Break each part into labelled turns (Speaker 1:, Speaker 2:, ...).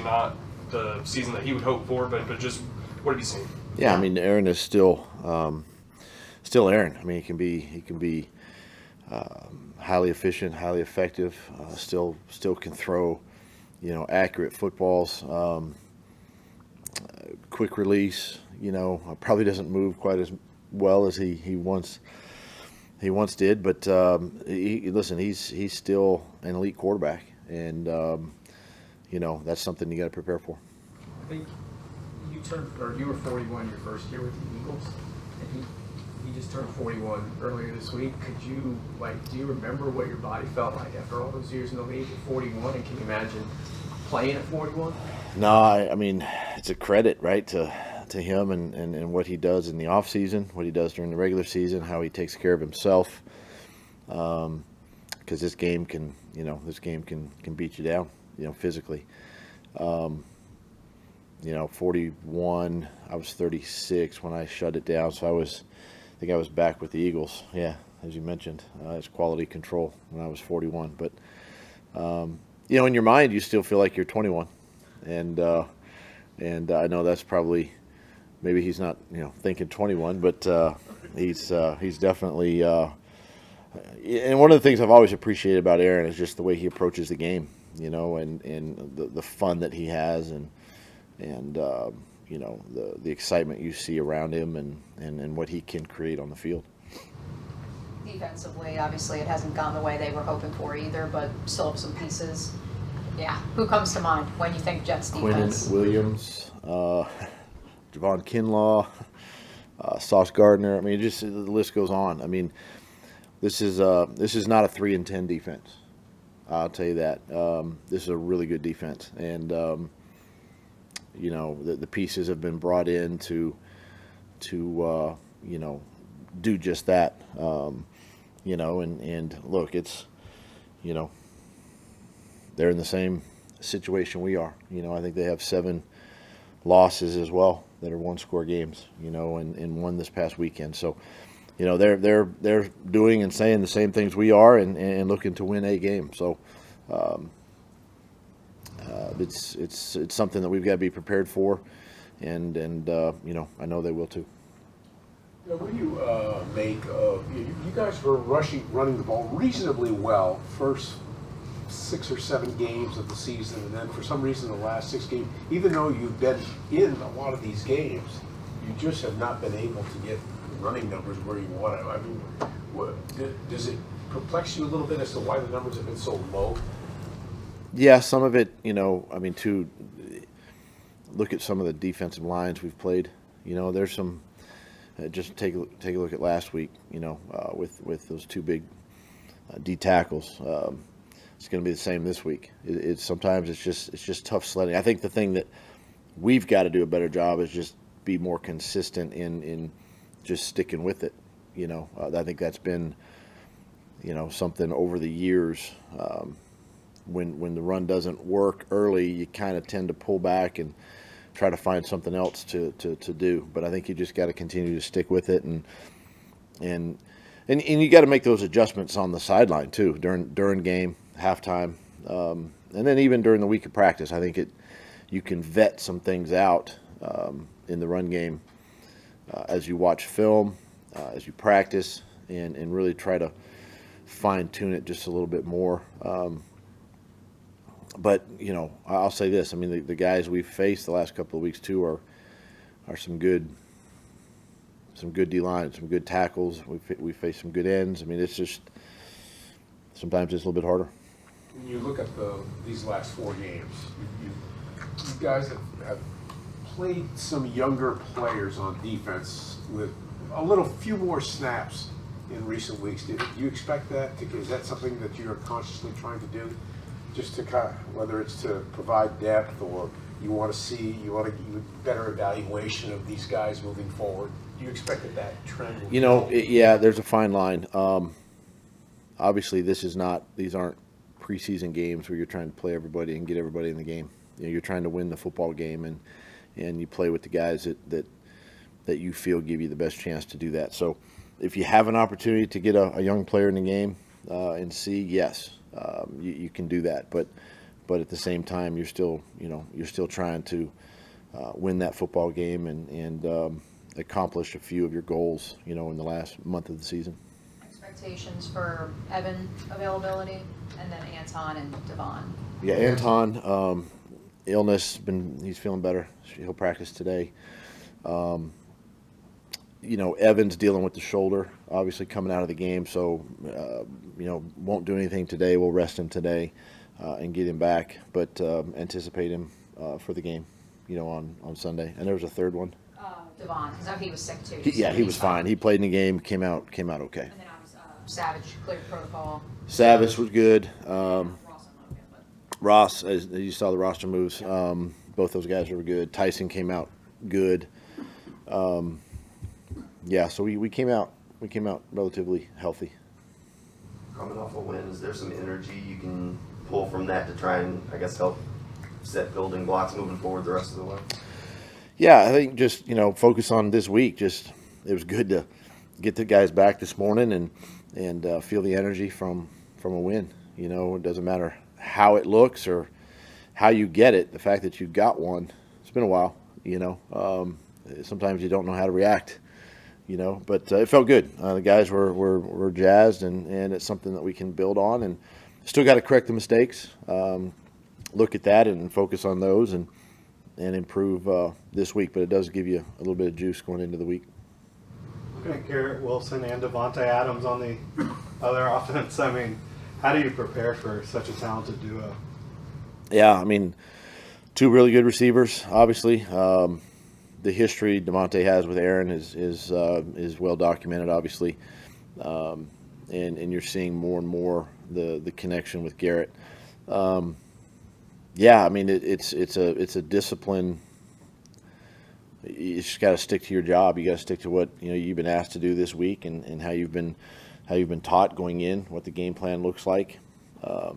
Speaker 1: not the season that he would hope for, but just what have you seen?
Speaker 2: Yeah, I mean, Aaron is still Aaron. I mean, he can be highly efficient, highly effective. Still can throw, accurate footballs. Quick release. Probably doesn't move quite as well as he once did. But listen, he's still an elite quarterback, and that's something you got to prepare for.
Speaker 3: I think you were 41 your first year with the Eagles, and he just turned 41 earlier this week. Do you remember what your body felt like after all those years in the league at 41? And can you imagine playing at 41?
Speaker 2: No, I mean, it's a credit, right, to him and what he does in the off season, what he does during the regular season, how he takes care of himself. Because this game can beat you down, physically. 41. I was 36 when I shut it down, so I think I was back with the Eagles. Yeah, as you mentioned, it's quality control when I was 41. But in your mind, you still feel like you're 21, and I know that's probably maybe he's not thinking 21, but he's definitely. And one of the things I've always appreciated about Aaron is just the way he approaches the game, and the fun that he has, and the excitement you see around him, and what he can create on the field.
Speaker 4: Defensively, obviously, it hasn't gone the way they were hoping for either, but still have some pieces. Yeah, who comes to mind when you think Jets defense?
Speaker 2: Quinnen Williams, Javon Kinlaw, Sauce Gardner. I mean, just the list goes on. I mean, this is not a 3-10 defense. I'll tell you that. This is a really good defense, and the pieces have been brought in to do just that. And look, it's they're in the same situation we are. I think they have 7 losses as well that are one-score games. And one this past weekend. So, they're doing and saying the same things we are, and looking to win a game. So, it's something that we've got to be prepared for, and I know they will too.
Speaker 5: What do you make of you guys were running the ball reasonably well first 6 or 7 games of the season, and then for some reason the last 6 games, even though you've been in a lot of these games, you just have not been able to get running numbers where you want to. I mean, does it perplex you a little bit as to why the numbers have been so low?
Speaker 2: Yeah, some of it, to look at some of the defensive lines we've played. There's some. Just take a look at last week. With those 2 big D tackles. It's going to be the same this week. Sometimes it's just tough sledding. I think the thing that we've got to do a better job is just be more consistent in just sticking with it. I think that's been something over the years. When the run doesn't work early, you kind of tend to pull back and try to find something else to do. But I think you just got to continue to stick with it, and you got to make those adjustments on the sideline too during game, halftime, and then even during the week of practice. I think you can vet some things out in the run game as you watch film, as you practice, and really try to fine tune it just a little bit more. But I'll say this: I mean, the guys we've faced the last couple of weeks too are some good D line, some good tackles. We faced some good ends. I mean, it's just sometimes it's a little bit harder.
Speaker 5: When you look at these last 4 games, you guys have played some younger players on defense with a few more snaps in recent weeks. Do you expect that? Is that something that you're consciously trying to do? Just to kind of, whether it's to provide depth, or you want to better evaluation of these guys moving forward. Do you expect that trend will
Speaker 2: yeah, there's a fine line. Obviously, these aren't preseason games where you're trying to play everybody and get everybody in the game. You're trying to win the football game, and you play with the guys that you feel give you the best chance to do that. So if you have an opportunity to get a young player in the game and see, yes, you can do that. But but at the same time, you're still trying to win that football game and accomplish a few of your goals, in the last month of the season.
Speaker 4: Expectations for Evan availability, and then Anton and Devon.
Speaker 2: Yeah, Anton, illness, he's feeling better. He'll practice today. Evan's dealing with the shoulder, obviously coming out of the game, so won't do anything today. We'll rest him today and get him back, but anticipate him for the game, on Sunday. And there was a third one.
Speaker 4: Devon, because he was sick too.
Speaker 2: He was fine. He played in the game, came out okay.
Speaker 4: And then Savage cleared protocol.
Speaker 2: Savage was good.
Speaker 4: Ross and Logan, but
Speaker 2: Ross, as you saw the roster moves, both those guys were good. Tyson came out good. So we came out relatively healthy.
Speaker 6: Coming off a win, is there some energy you can pull from that to try and, I guess, help set building blocks moving forward the rest of the way?
Speaker 2: Yeah, I think just, focus on this week. Just, it was good to get the guys back this morning and feel the energy from a win. It doesn't matter how it looks or how you get it. The fact that you got one, it's been a while, sometimes you don't know how to react, but it felt good. The guys were jazzed, and it's something that we can build on, and still got to correct the mistakes, look at that and focus on those and improve this week, but it does give you a little bit of juice going into the week.
Speaker 7: Looking at Garrett Wilson and Devontae Adams on the other offense, how do you prepare for such a talented duo?
Speaker 2: Yeah, two really good receivers, obviously. The history Devontae has with Aaron is well documented, obviously, and you're seeing more and more the connection with Garrett. It's a discipline. You just got to stick to your job. You got to stick to what you've been asked to do this week, and how you've been taught going in, what the game plan looks like. I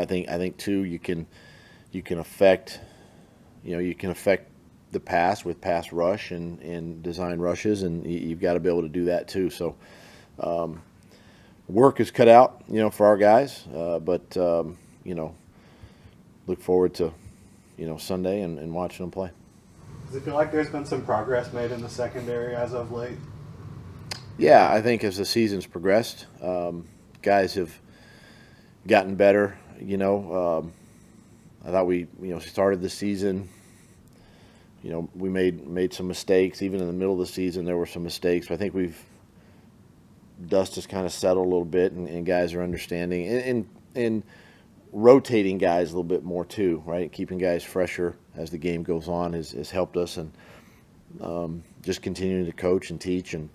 Speaker 2: think too, you can affect the pass with pass rush and design rushes, and you've got to be able to do that too. So work is cut out, for our guys, but look forward to Sunday and watching them play.
Speaker 7: Does it feel like there's been some progress made in the secondary as of late?
Speaker 2: Yeah, I think as the season's progressed, guys have gotten better. I thought we started the season. We made some mistakes. Even in the middle of the season, there were some mistakes. But I think dust has kind of settled a little bit, and guys are understanding and rotating guys a little bit more too, right? Keeping guys fresher as the game goes on has helped us, and just continuing to coach and teach and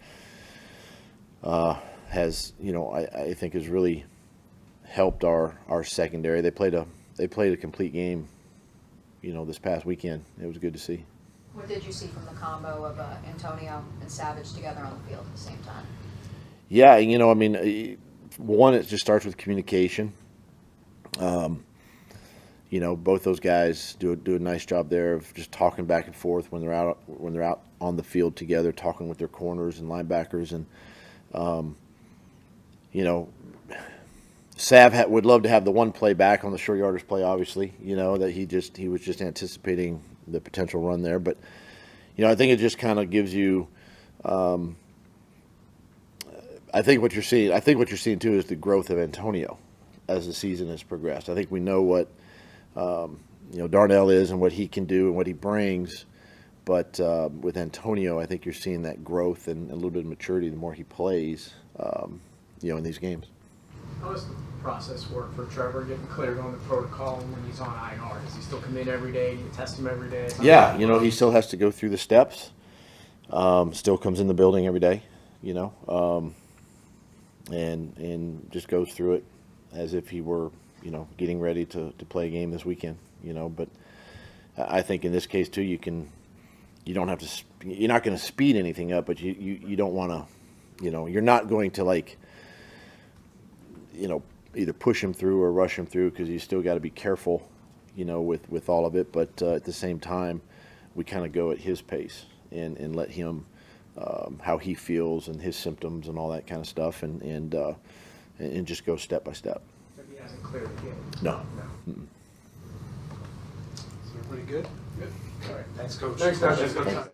Speaker 2: has I think has really helped our secondary. They played a complete game, this past weekend. It was good to see.
Speaker 4: what did you see from the combo of Antonio and Savage together on the field at the same time?
Speaker 2: Yeah, one, it just starts with communication. Both those guys do a nice job there of just talking back and forth when they're out on the field together, talking with their corners and linebackers, and Sav would love to have the one play back on the short yardage play, obviously, that he was just anticipating the potential run there. But, I think it just kind of gives you, I think what you're seeing too is the growth of Antonio as the season has progressed. I think we know what, Darnell is and what he can do and what he brings. But with Antonio, I think you're seeing that growth and a little bit of maturity the more he plays, in these games.
Speaker 3: How does the process work for Trevor getting cleared on the protocol when he's on IR? Does he still come in every day? Do you test him every day?
Speaker 2: Yeah, he still has to go through the steps. Still comes in the building every day, and just goes through it as if he were, getting ready to play a game this weekend, But I think in this case too, you're not going to speed anything up, but you don't want to, you're not going to either push him through or rush him through, because you still got to be careful, with all of it. But at the same time, we kind of go at his pace and let him, how he feels and his symptoms and all that kind of stuff, and just go step by step.
Speaker 3: Have you hasn't cleared the game.
Speaker 2: No.
Speaker 3: No.
Speaker 5: Is everybody good? Good. All right. Thanks, Coach.
Speaker 3: Thanks, Coach.
Speaker 1: Thanks, Coach.